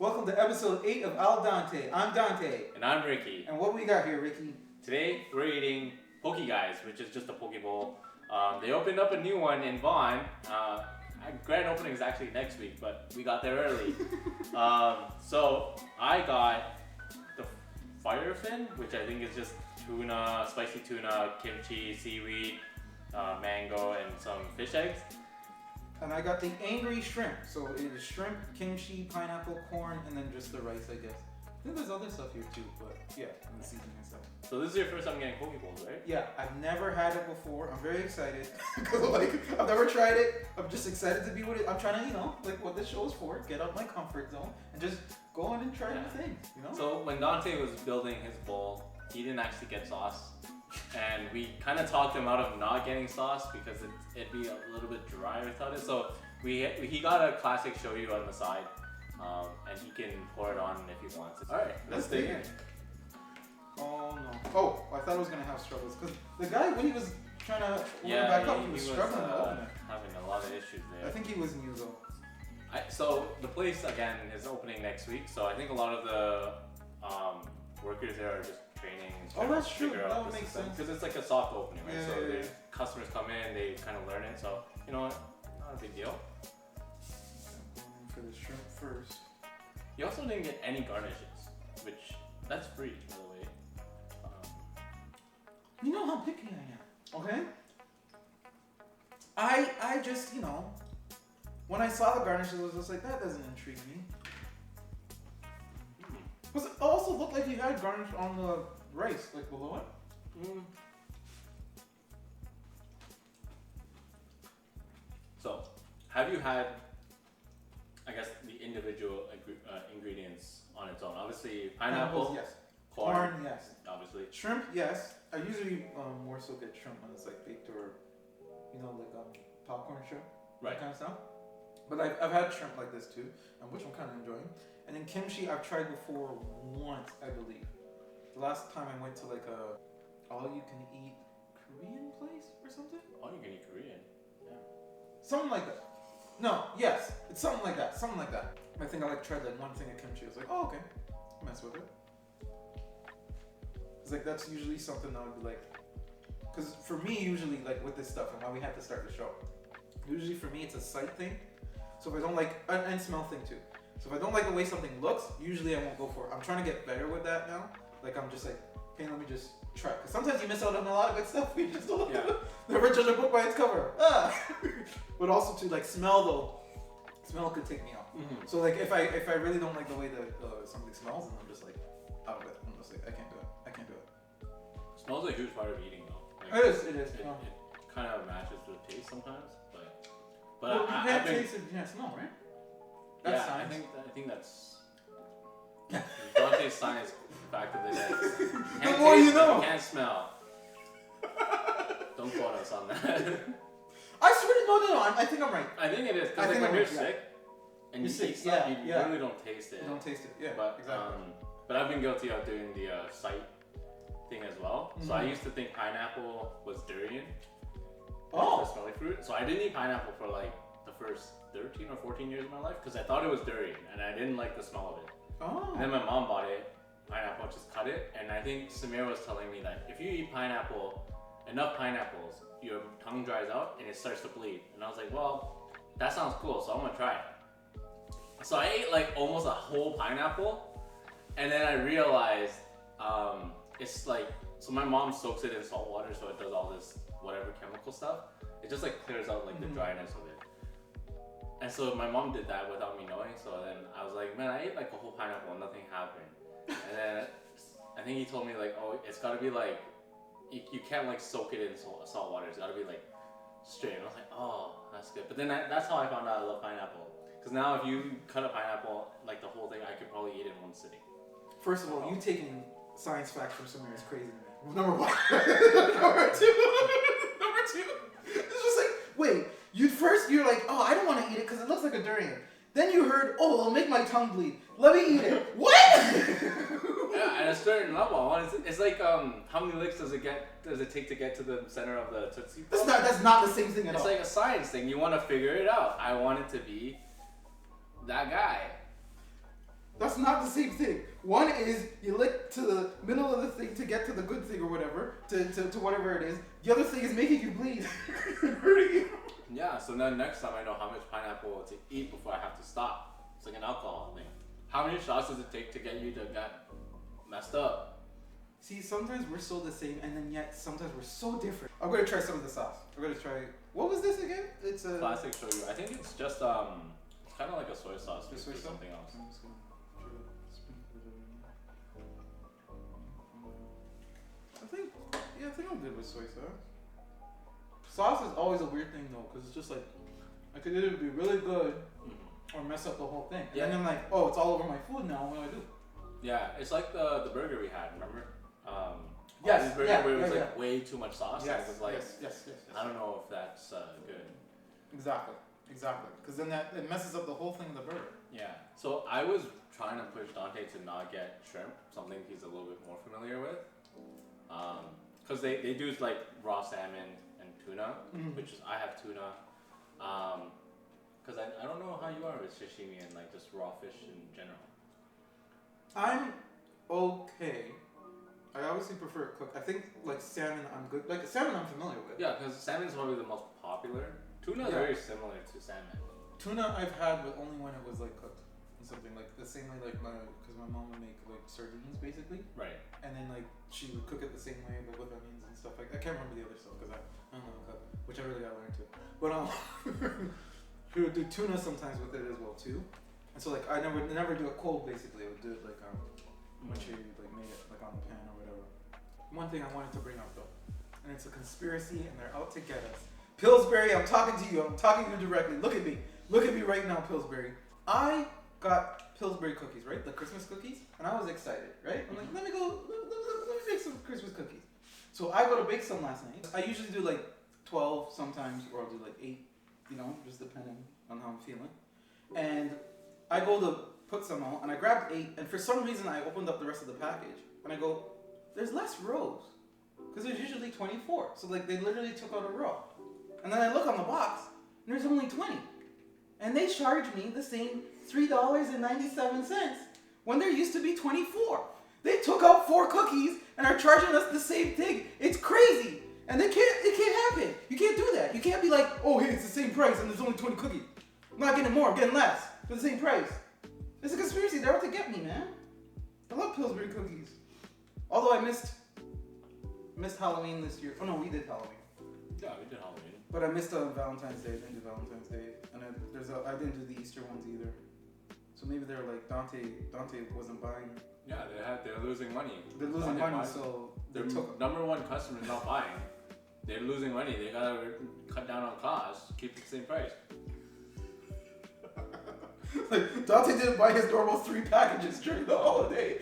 Welcome to episode 8 of Al Dante. I'm Dante. And I'm Ricky. And what we got here, Ricky? Today we're eating Poke Guys, which is just a poke bowl. They opened up a new one in Vaughan. Grand opening is actually next week, but we got there early. So I got the Firefin, which I think is just tuna, spicy tuna, kimchi, seaweed, mango, and some fish eggs. And I got the angry shrimp. So it is shrimp, kimchi, pineapple, corn, and then just the rice, I guess. I think there's other stuff here too, but yeah, and the seasoning and stuff. So this is your first time getting poke bowls, right? Yeah, I've never had it before. I'm very excited because I've never tried it. I'm just excited to be with it. I'm trying to, like what this show is for, get out my comfort zone and just go on and try new things, So when Dante was building his bowl, he didn't actually get sauce. And we kind of talked him out of not getting sauce because it'd be a little bit dry without it. So he got a classic shoyu on the side, and he can pour it on if he wants it. All right, let's dig in. Oh no! Oh, I thought I was gonna have struggles because the guy when he was trying to open it back up, he was struggling to open it. Having a lot of issues there. I think he was new though. So the place again is opening next week. So I think a lot of the workers there are just training. Oh, that's true. That would make sense. Because it's like a soft opening, right? Yeah, so yeah. Customers come in, they kind of learn it. So you know what? Not a big deal. For the shrimp first. You also didn't get any garnishes, which that's free, by the way. You know how picky I am, okay? I just, when I saw the garnishes, I was just like, that doesn't intrigue me. Because it also looked like you had garnish on the rice, like below it. So, have you had, I guess, the individual ingredients on its own? Obviously, pineapple, yes. corn, yes. Obviously. Shrimp, yes. I usually more so get shrimp when it's like baked or, like popcorn shrimp, right? That kind of stuff. But I've had shrimp like this too, which I'm kind of enjoying. And then kimchi, I've tried before once, I believe. The last time I went to like a all-you-can-eat Korean place or something. All-you-can-eat Korean, yeah. Something like that. No, yes, it's something like that. Something like that. I think I tried like one thing of kimchi. I was like, oh okay, mess with it. Like that's usually something I would be like, because for me usually like with this stuff and why we had to start the show, usually for me it's a sight thing. So if I don't like and smell thing too. So if I don't like the way something looks, usually I won't go for it. I'm trying to get better with that now. Like I'm just like, okay, let me just try. Because sometimes you miss out on a lot of good stuff. We just don't never judge a book by its cover. But also to like smell though, smell could take me off. Mm-hmm. So like if I really don't like the way that something smells, then I'm just like out of it. I'm just like I can't do it. Smells a huge part of eating though. Like, it is. It kind of matches the taste sometimes, but well, you can't taste it, you can't smell, right? That's science. I think that's Dante's science fact of the day. The more you know. You can't smell. Don't quote us on that. I swear to no. I think I'm right. I think it is because like when you're sick and you eat stuff, you really don't taste it. You don't taste it. Yeah. But exactly. But I've been guilty of doing the sight thing as well. Mm-hmm. So I used to think pineapple was durian. Oh. The smelly fruit. So I didn't eat pineapple for like the first 13 or 14 years of my life because I thought it was durian and I didn't like the smell of it. Oh. And then my mom bought it, pineapple, just cut it. And I think Samir was telling me that if you eat enough pineapples, your tongue dries out and it starts to bleed. And I was like, well, that sounds cool, so I'm gonna try it. So I ate like almost a whole pineapple and then I realized it's like, so my mom soaks it in salt water so it does all this whatever chemical stuff. It just like clears out like the dryness of it. And so my mom did that without me knowing. So then I was like, man, I ate like a whole pineapple and nothing happened. And then I think he told me like, oh, it's gotta be like, you can't like soak it in salt water. It's gotta be like straight. And I was like, oh, that's good. But then that's how I found out I love pineapple. Because now if you cut a pineapple, like the whole thing, I could probably eat it in one sitting. First of all, you taking science facts from somewhere is crazy to me. Number one. Number two. It's just like, wait, you're like, oh, I don't want to eat it because it looks like a durian. Then you heard, oh, it'll make my tongue bleed. Let me eat it. What? Yeah, at a certain level, it's like how many licks does it take to get to the center of the Tootsie Pop? That's not the same thing at all. It's like a science thing. You want to figure it out. I want it to be that guy. That's not the same thing. One is you lick to the middle of the thing to get to the good thing or whatever, to whatever it is. The other thing is making you bleed. Hurting you. Yeah, so then next time I know how much pineapple to eat before I have to stop. It's like an alcohol thing. How many shots does it take to get you to get messed up? See, sometimes we're so the same, and then yet sometimes we're so different. I'm gonna try some of the sauce. I'm gonna try. What was this again? It's a classic shoyu. I think it's just it's kind of like a soy sauce. Just soy or sauce? something else. I'm just gonna try to sprinkle it in. I think I'm good with soy sauce. Sauce is always a weird thing though, because it's just like I could either be really good or mess up the whole thing. And then I'm like, oh, it's all over my food now. What do I do? Yeah, it's like the burger we had. Remember? Yes. Burger Yeah, where it was yeah, like way too much sauce. Yes. And it was like, yes. I don't know if that's good. Exactly. Because then it messes up the whole thing of the burger. Yeah. So I was trying to push Dante to not get shrimp, something he's a little bit more familiar with. Because they do like raw salmon and tuna, which is I have tuna. Because I don't know how you are with sashimi and like just raw fish in general. I'm okay. I obviously prefer it cooked. I think like salmon I'm good. Like salmon I'm familiar with. Yeah, because salmon is probably the most popular. Tuna is very similar to salmon. Tuna I've had, but only when it was like cooked and something like the same way like because my mom would make like sardines basically. Right. And then like she would cook it the same way but with onions and stuff. Like I can't remember the other stuff because I don't know cook, which I really gotta learn to. But she would do tuna sometimes with it as well too. And so like I never do it cold basically. I would do it like when she like made it like on the pan or whatever. One thing I wanted to bring up though, and it's a conspiracy and they're out to get us. Pillsbury, I'm talking to you. I'm talking to you directly. Look at me. Look at me right now, Pillsbury. I got Pillsbury cookies, right? The Christmas cookies. And I was excited, right? I'm like, let me make some Christmas cookies. So I go to bake some last night. I usually do like 12 sometimes, or I'll do like 8, just depending on how I'm feeling. And I go to put some out, and I grabbed 8, and for some reason I opened up the rest of the package, and I go, there's less rows. Because there's usually 24. So like they literally took out a row. And then I look on the box, and there's only 20. And they charge me the same $3.97 when there used to be 24. They took out 4 cookies and are charging us the same thing. It's crazy. And it can't happen. You can't do that. You can't be like, oh, hey, it's the same price and there's only 20 cookies. I'm not getting more, I'm getting less for the same price. It's a conspiracy. They're out to get me, man. I love Pillsbury cookies. Although I missed Halloween this year. Oh no, we did Halloween. Yeah, we did Halloween. But I missed Valentine's Day. I didn't do Valentine's Day, and I didn't do the Easter ones either. So maybe they're like Dante wasn't buying. Yeah, they're losing money. They're losing money, so their number one customer is not buying. They're losing money. They gotta cut down on costs, keep it the same price. Like Dante didn't buy his normal 3 packages during the holiday.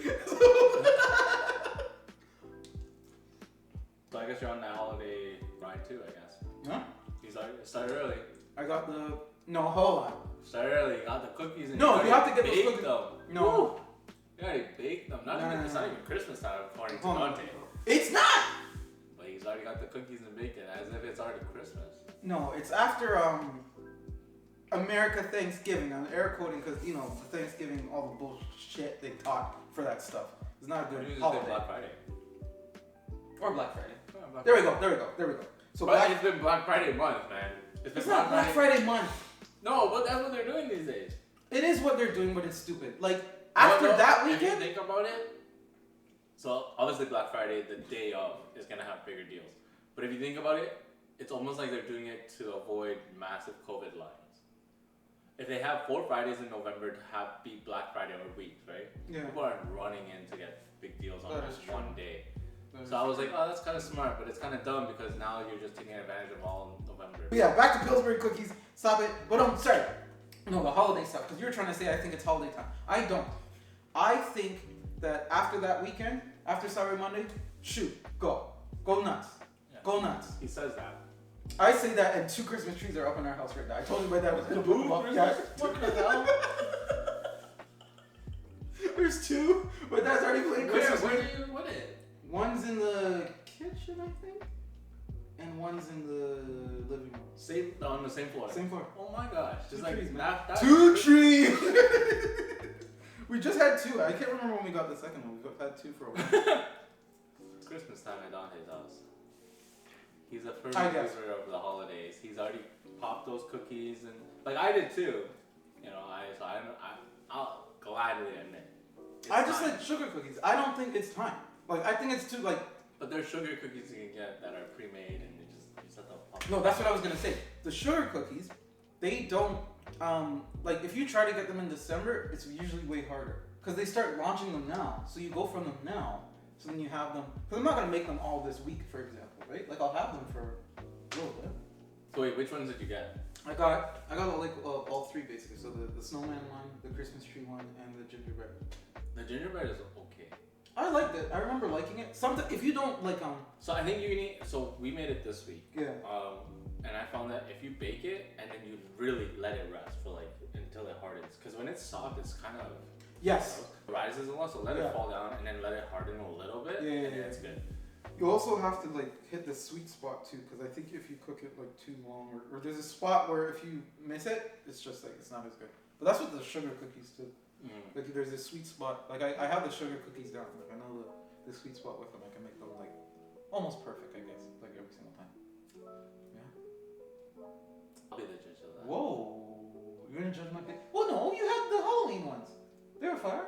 So I guess you're on that holiday ride too, I guess. Huh? You started early. Hold on. Started early. You got the cookies and you have to get those cookies. them. No. Woo! You already baked them. It's not even Christmas time according to Dante. It's not! But he's already got the cookies and bacon as if it's already Christmas. No, it's after America Thanksgiving. I'm air quoting because the Thanksgiving, all the bullshit they taught for that stuff. It's not a good holiday. Black Friday. Or Black Friday. Yeah, Black There Friday. we go. So it's been Black Friday month, man. It's not Black Friday month. No, but that's what they're doing these days. It is what they're doing, but it's stupid. Like after that weekend. If you think about it, so obviously Black Friday, the day of, is gonna have bigger deals. But if you think about it, it's almost like they're doing it to avoid massive COVID lines. If they have 4 Fridays in November to be Black Friday or weeks, right? Yeah. People are running in to get big deals on That this is true. one day. So I was like, oh, that's kind of smart, but it's kind of dumb because now you're just taking advantage of all in November. But yeah, back to Pillsbury cookies. Stop it. But I'm sorry. No, the holiday stuff. Because you were trying to say I think it's holiday time. I don't. I think that after that weekend, after Cyber Monday, go nuts. Yeah. Go nuts. He says that. I say that, and 2 Christmas trees are up in our house right now. I told you my dad was gonna put them up. Yeah, what the hell? There's 2. My dad's already playing Christmas. Where do you put it? One's in the kitchen, I think, and one's in the living room. On the same floor. Same floor. Oh my gosh! 2 Just like trees, man. that 2 trees. We just had 2. I can't remember when we got the second one. We had 2 for a while. Christmas time at Dante's house. He's a firm I guess. user of the holidays. He's already popped those cookies and like I did too. You know, I'll gladly admit. I just like sugar cookies. I don't think it's time. Like I think it's too like. But there's sugar cookies you can get that are pre-made and you just have to pop. No, that's what I was gonna say. The sugar cookies, they don't like if you try to get them in December, it's usually way harder because they start launching them now. So you go from them now, so then you have them. Because I'm not gonna make them all this week, for example, right? Like I'll have them for a little bit. So wait, which ones did you get? I got like all 3 basically. So the snowman one, the Christmas tree one, and the gingerbread. The gingerbread is okay. I liked it. I remember liking it. Sometimes if you don't like So I think you need. So we made it this week. Yeah. And I found that if you bake it and then you really let it rest for like until it hardens, because when it's soft, it's kind of yes. rises a lot. So let it fall down and then let it harden a little bit. Yeah, and then it's good. You also have to like hit the sweet spot too, because I think if you cook it like too long, or there's a spot where if you miss it, it's just like it's not as good. But that's what the sugar cookies do. Like there's a sweet spot. Like I have the sugar cookies down. Like I know the sweet spot with them. I can make them like almost perfect, I guess, like every single time. Yeah. I'll be the judge of that. Whoa, you're gonna judge my cake? Well, no, you had the Halloween ones. They were fire.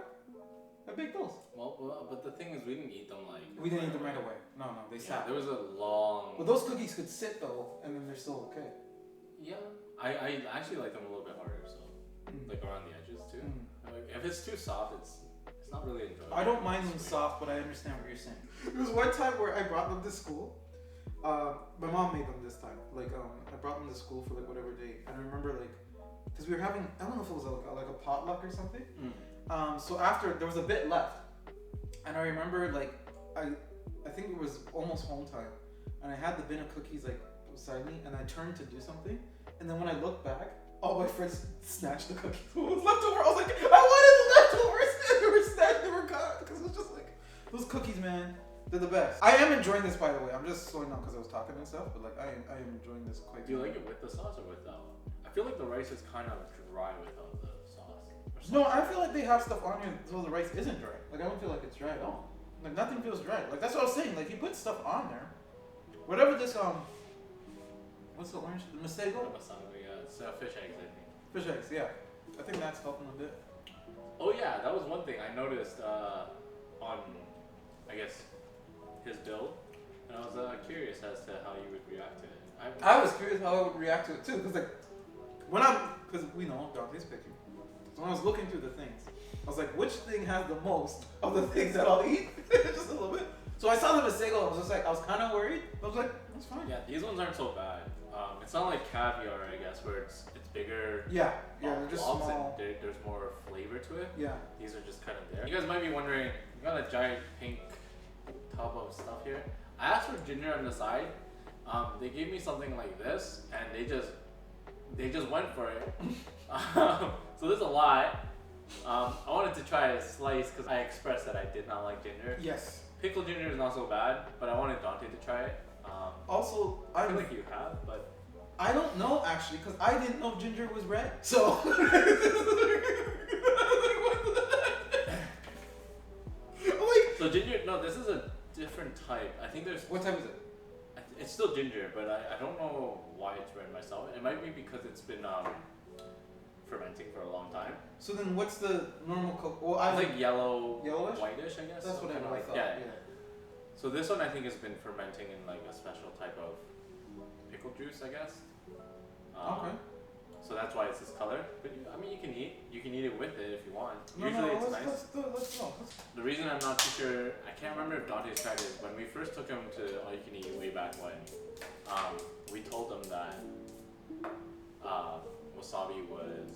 I baked those. Well, but the thing is, we didn't eat them like. We didn't eat them right away. No, they sat. There was a long. Well, those cookies could sit though, and then they're still okay. Yeah, I actually like them a little bit harder, so like around the edges too. Like, if it's too soft, it's not really enjoyable. I don't mind them soft, but I understand what you're saying. There was one time where I brought them to school. My mom made them this time. Like I brought them to school for like whatever day, and I remember like because we were having, I don't know if it was like a potluck or something. So after there was a bit left, and I remember like I think it was almost home time, and I had the bin of cookies like beside me, and I turned to do something, and then when I looked back, all my friends snatched the cookies. What was left over? I was like, I wanted the leftovers. They were snatched. They were gone because it was just like those cookies, man. They're the best. I am enjoying this, by the way. I'm just slowing down because I was talking and stuff, but like I am enjoying this quite. Do you like it with the sauce or without? I feel like the rice is kind of dry without the sauce. No, I feel like they have stuff on here so the rice isn't dry. Like I don't feel like it's dry at all. Like nothing feels dry. Like that's what I was saying. Like you put stuff on there, whatever this what's the orange? The Masego? Yeah, it's fish eggs, I think. Fish eggs, yeah. I think that's helping a bit. Oh yeah, that was one thing I noticed on, I guess, his build, and I was curious as to how you would react to it. I was curious how I would react to it too, because like because we know Dante's picky. So when I was looking through the things, I was like, which thing has the most of the things that I'll eat? Just a little bit. So I saw the Masego. I was just like, I was kind of worried. But I was like, that's fine. Yeah, these ones aren't so bad. It's not like caviar, I guess, where it's bigger. Yeah, they're just small. And there's more flavor to it. Yeah. These are just kind of there. You guys might be wondering, you got a giant pink tub of stuff here. I asked for ginger on the side. They gave me something like this, and they just went for it. So there's a lot. I wanted to try a slice because I expressed that I did not like ginger. Yes. Pickled ginger is not so bad, but I wanted Dante to try it. Also, I feel like you have, but I don't know actually, because I didn't know ginger was red. So. So ginger, no, this is a different type. I think there's. What type is it? It's still ginger, but I don't know why it's red myself. It might be because it's been fermenting for a long time. So then, what's the normal coke? Well, it's like yellowish, whitish, I guess. That's what I like thought. yeah. So this one I think has been fermenting in like a special type of pickle juice, I guess. Okay. So that's why it's this color. But you can eat it with it if you want. No, Usually it's nice. Let's go. The reason I'm not too sure, I can't remember if Dante's tried it. When we first took him to All You Can Eat way back when, we told them that wasabi was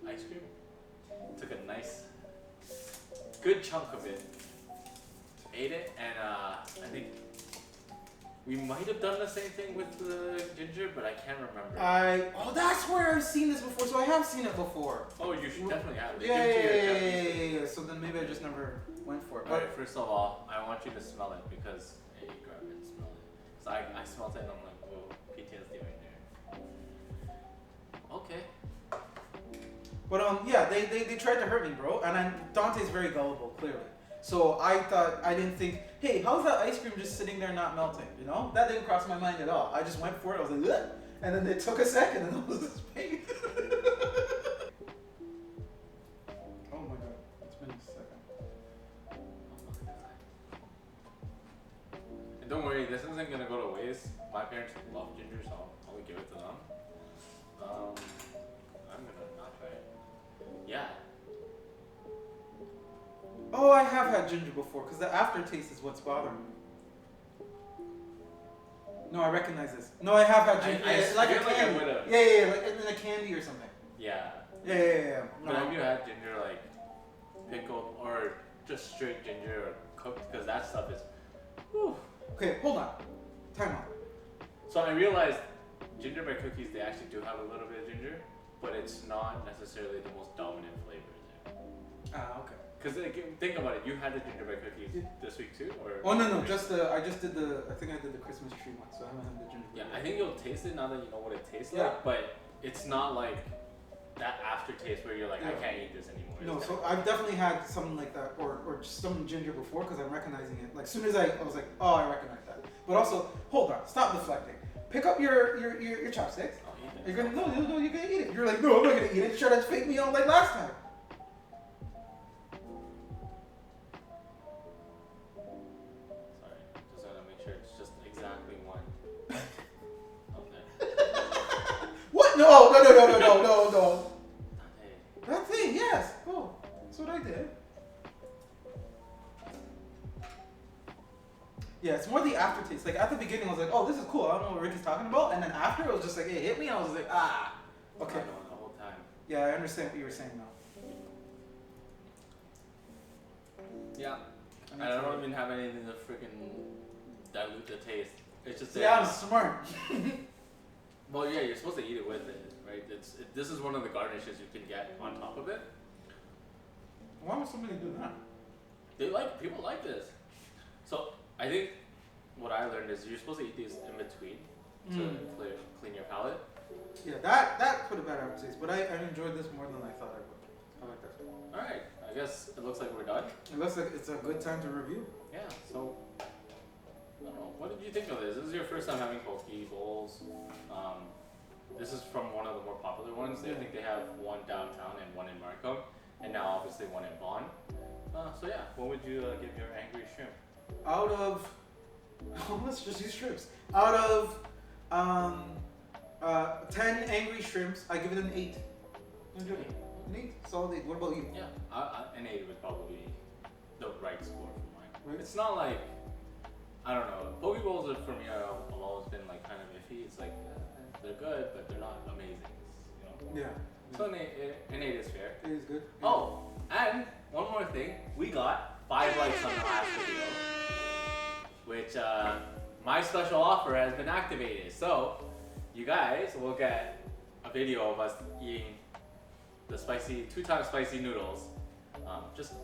ice cream. Took a nice, good chunk of it, ate it, and I think we might have done the same thing with the ginger, but I can't remember. Oh, that's where I've seen this before. So I have seen it before. Oh, you should definitely have it. Yeah. So then maybe I just never went for it. Alright, first of all, I want you to smell it because you grab it and smell it. So I smelled it and I'm like, whoa, PTSD right there. Okay. But yeah, they tried to hurt me, bro. And Dante's very gullible, clearly. So I didn't think, hey, how's that ice cream just sitting there not melting? You know, that didn't cross my mind at all. I just went for it. I was like, ugh. And then it took a second, and it was this pain. Oh my god, it's been a second. And don't worry, this isn't gonna go to waste. My parents love ginger, so I'll give it to them. I'm gonna not try it. Yeah. Oh, I have had ginger before, because the aftertaste is what's bothering me. No, I recognize this. No, I have had ginger. I like a feel like I candy. would've. Yeah, like in a candy or something. Yeah. Yeah. But have you had ginger like pickled or just straight ginger or cooked? Because that stuff is. Whew. Okay, hold on. Time out. So I realized gingerbread cookies, they actually do have a little bit of ginger, but it's not necessarily the most dominant flavor there. Ah, okay. Because think about it, you had the gingerbread cookies this week too, or? Oh no, just I just did I think I did the Christmas tree one, so I haven't had the gingerbread. Yeah, I think you'll taste it now that you know what it tastes Yeah. like, but it's not like that aftertaste where you're like, I Yeah. can't eat this anymore. No, It's so I've definitely had something like that, or just some ginger before, because I'm recognizing it. Like, as soon as I was like, oh, I recognize that. But also, hold on, stop deflecting. Pick up your chopsticks. I'll eat it. You're gonna no, you're gonna eat it. You're like, no, I'm not gonna eat it. Try to fake me out like last time. Sorry, just gotta make sure it's just exactly one. Okay. What? No. Hey. That thing, yes. Oh, that's what I did. Yeah, it's more the aftertaste. Like at the beginning, I was like, "Oh, this is cool. I don't know what Ricky's talking about," and then after, it was just like, "It hit me." I was like, "Ah, okay." I know the whole time. Yeah, I understand what you were saying now. Yeah. I don't even have anything to freaking dilute the taste. It's just Yeah, I'm smart. Well, yeah, you're supposed to eat it with it, right? This is one of the garnishes you can get on top of it. Why would somebody do that? People like this. So I think what I learned is you're supposed to eat these in between to clean your palate. Yeah, that could have bad aftertaste, but I enjoyed this more than I thought I would. I like this. All right, I guess it looks like we're done. It looks like it's a good time to review. Yeah. So I don't know. What did you think of this? This is your first time having poke bowls. This is from one of the more popular ones. I think they have one downtown and one in Markham, and now obviously one in Vaughan. So yeah, what would you give your angry shrimp? Out of, let's just use shrimps. Out of 10 angry shrimps, I give it an 8. An 8, solid 8. What about you? Yeah, an 8 would probably be the right score for mine. Right. It's not like, I don't know, poke bowls for me have always been like kind of iffy. It's like they're good, but they're not amazing. You know. Yeah. So an 8 is fair. It is good. Oh, and one more thing, we got 5 likes on the last video, which my special offer has been activated. So you guys will get a video of us eating the 2 times spicy noodles.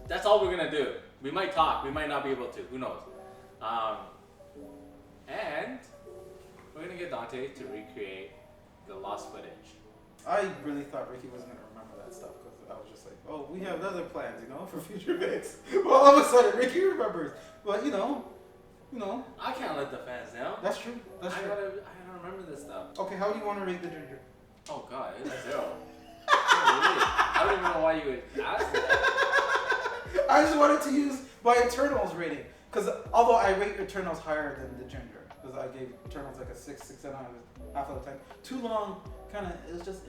That's all we're gonna do. We might talk, we might not be able to, who knows. And we're gonna get Dante to recreate the lost footage. I really thought Ricky wasn't gonna remember that stuff because I was just like, oh, we have other plans, for future vids. Well, all of a sudden, Ricky remembers. But you know. I can't let the fans know. That's true. That's true. I gotta remember this stuff. Okay, how do you want to rate the ginger? Oh god, it's 0. I don't even know why you would ask that. I just wanted to use my Eternals rating because although I rate Eternals higher than the ginger because I gave Eternals like a 6.5 out of 10. Too long, kind of. It was just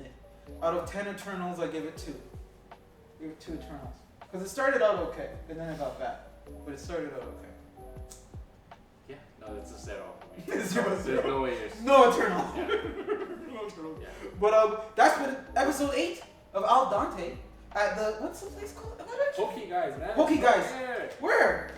out of 10 Eternals, I gave it 2. Give it 2 Eternals because it started out okay and then it got bad, but it started out okay. Yeah, no, it's a 0. Zero. There's no way you're. No Eternals. Yeah. No Eternals. Yeah. But that's been episode 8 of Al Dante at the what's the place called? Pokey guys, man. Pokey guys. Yeah. Where?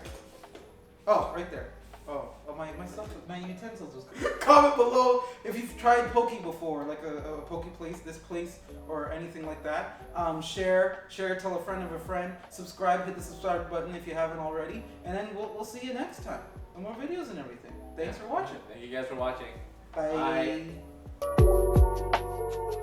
Oh, right there. Oh, my stuff, my utensils was good. Comment below if you've tried Pokey before, like a Pokey place, this place, or anything like that. Share, tell a friend of a friend. Subscribe, hit the subscribe button if you haven't already. And then we'll see you next time. And more videos and everything. Thanks for watching. Thank you guys for watching. Bye. Bye.